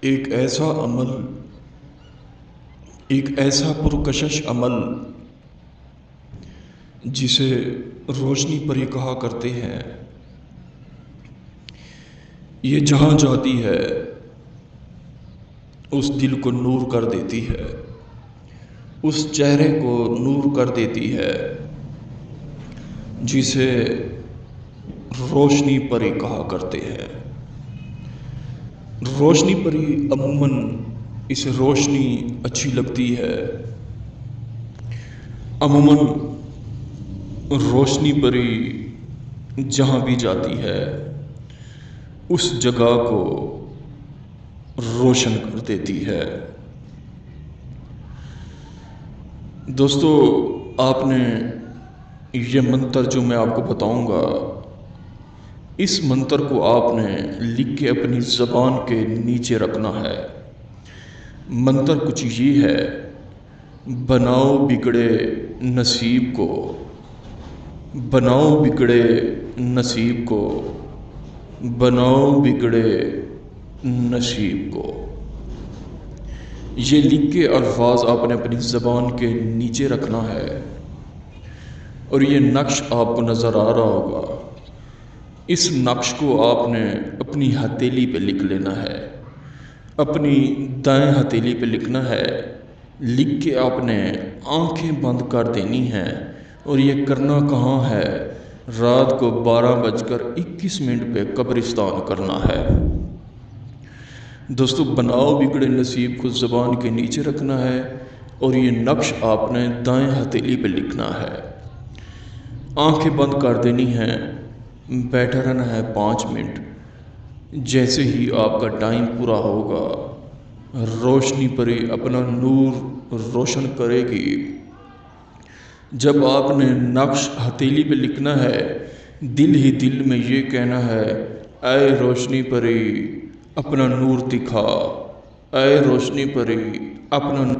ایک ایسا عمل، ایک ایسا پرکشش عمل جسے روشنی پری کہا کرتے ہیں، یہ جہاں جاتی ہے اس دل کو نور کر دیتی ہے، اس چہرے کو نور کر دیتی ہے جسے روشنی پری کہا کرتے ہیں۔ روشنی پری عموماً اسے روشنی اچھی لگتی ہے، عموماً روشنی پری جہاں بھی جاتی ہے اس جگہ کو روشن کر دیتی ہے۔ دوستو، آپ نے یہ منتر جو میں آپ کو بتاؤں گا، اس منتر کو آپ نے لکھ کے اپنی زبان کے نیچے رکھنا ہے۔ منتر کچھ یہ ہے: بناؤ بگڑے نصیب کو، بناؤ بگڑے نصیب کو، بناؤ بگڑے نصیب کو۔ یہ لکھ کے الفاظ آپ نے اپنی زبان کے نیچے رکھنا ہے، اور یہ نقش آپ کو نظر آ رہا ہوگا۔ اس نقش کو آپ نے اپنی ہتھیلی پہ لکھ لینا ہے، اپنی دائیں ہتھیلی پہ لکھنا ہے۔ لکھ کے آپ نے آنکھیں بند کر دینی ہیں، اور یہ کرنا کہاں ہے؟ رات کو 12:21 پہ قبرستان کرنا ہے۔ دوستو، بناؤ بگڑے نصیب کو زبان کے نیچے رکھنا ہے، اور یہ نقش آپ نے دائیں ہتھیلی پہ لکھنا ہے۔ آنکھیں بند کر دینی ہیں، بیٹھا رہنا ہے 5 منٹ۔ جیسے ہی آپ کا ٹائم پورا ہوگا، روشنی پری اپنا نور روشن کرے گی۔ جب آپ نے نقش ہتھیلی پہ لکھنا ہے، دل ہی دل میں یہ کہنا ہے: اے روشنی پری اپنا نور دکھا، اے روشنی پری اپنا